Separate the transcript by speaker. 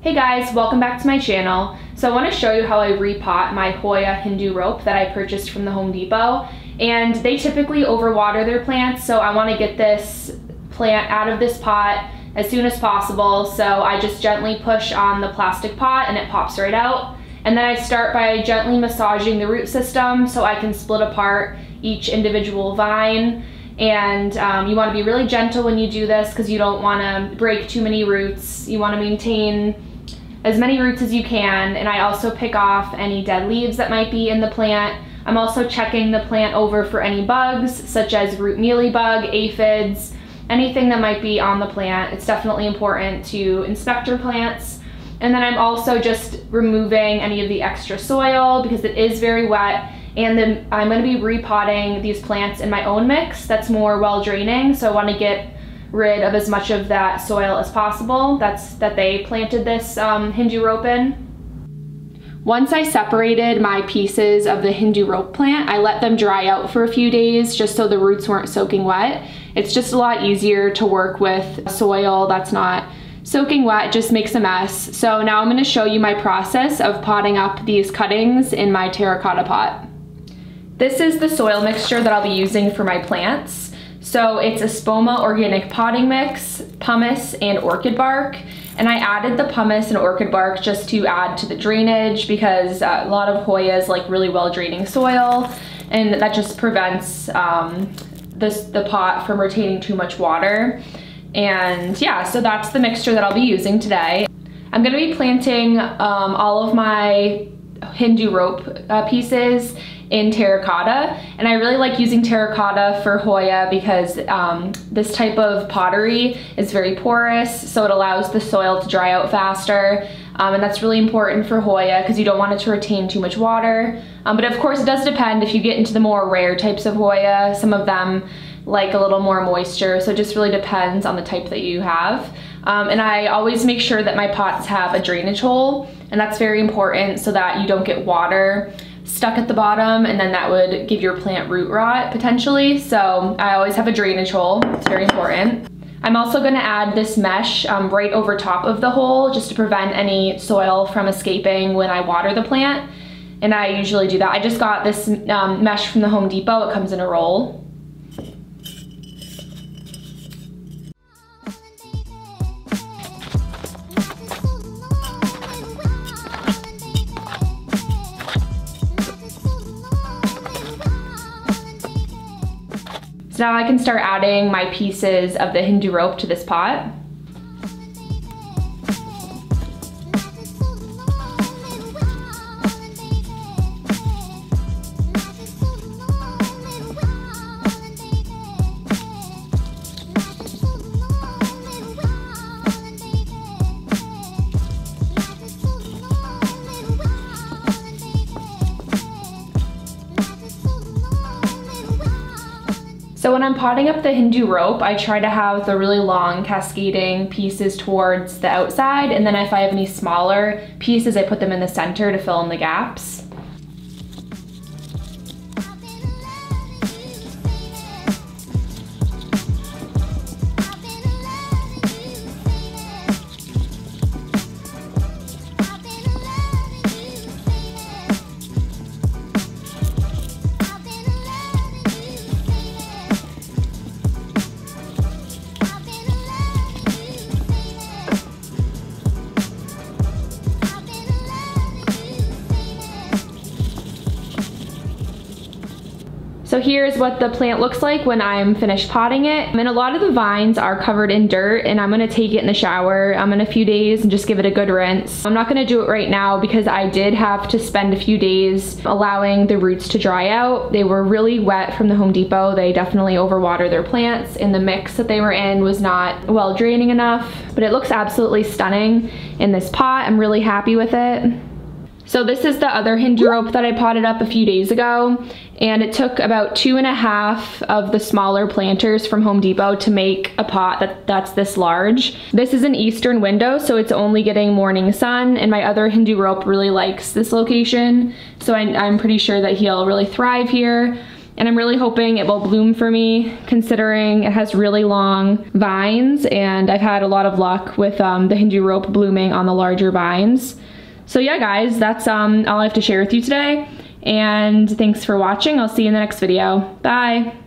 Speaker 1: Hey guys, welcome back to my channel. So I want to show you how I repot my Hoya Hindu rope that I purchased from the Home Depot. And they typically overwater their plants, so I want to get this plant out of this pot as soon as possible. So I just gently push on the plastic pot and it pops right out. And then I start by gently massaging the root system so I can split apart each individual vine. And you want to be really gentle when you do this because you don't want to break too many roots. You want to maintain as many roots as you can. And I also pick off any dead leaves that might be in the plant. I'm also checking the plant over for any bugs such as root mealybug, aphids, anything that might be on the plant. It's definitely important to inspect your plants. And then I'm also just removing any of the extra soil because it is very wet. And then I'm going to be repotting these plants in my own mix that's more well draining. So I want to get rid of as much of that soil as possible that they planted this Hindu rope in. Once I separated my pieces of the Hindu rope plant, I let them dry out for a few days just so the roots weren't soaking wet. It's just a lot easier to work with soil that's not soaking wet, it just makes a mess. So now I'm going to show you my process of potting up these cuttings in my terracotta pot. This is the soil mixture that I'll be using for my plants. So it's Espoma organic potting mix, pumice, and orchid bark. And I added the pumice and orchid bark just to add to the drainage because a lot of Hoyas like really well draining soil, and that just prevents the pot from retaining too much water. And yeah, so that's the mixture that I'll be using today. I'm gonna be planting all of my Hindu rope pieces in terracotta, and I really like using terracotta for Hoya because this type of pottery is very porous, so it allows the soil to dry out faster, and that's really important for Hoya because you don't want it to retain too much water. But of course it does depend. If you get into the more rare types of Hoya, some of them like a little more moisture, so it just really depends on the type that you have. And I always make sure that my pots have a drainage hole, and that's very important so that you don't get water stuck at the bottom, and then that would give your plant root rot potentially. So I always have a drainage hole, it's very important. I'm also going to add this mesh right over top of the hole just to prevent any soil from escaping when I water the plant. And I usually do that. I just got this mesh from the Home Depot, it comes in a roll. Now I can start adding my pieces of the Hindu rope to this pot. So when I'm potting up the Hindu rope, I try to have the really long cascading pieces towards the outside, and then if I have any smaller pieces, I put them in the center to fill in the gaps. So here's what the plant looks like when I'm finished potting it. And a lot of the vines are covered in dirt, and I'm gonna take it in the shower in a few days and just give it a good rinse. I'm not gonna do it right now because I did have to spend a few days allowing the roots to dry out. They were really wet from the Home Depot. They definitely overwater their plants, and the mix that they were in was not well draining enough, but it looks absolutely stunning in this pot. I'm really happy with it. So this is the other Hindu rope that I potted up a few days ago, and it took about 2.5 of the smaller planters from Home Depot to make a pot that's this large. This is an eastern window, so it's only getting morning sun, and my other Hindu rope really likes this location, so I'm pretty sure that he'll really thrive here. and I'm really hoping it will bloom for me, considering it has really long vines, and I've had a lot of luck with the Hindu rope blooming on the larger vines. So yeah guys, that's all I have to share with you today, and thanks for watching. I'll see you in the next video. Bye!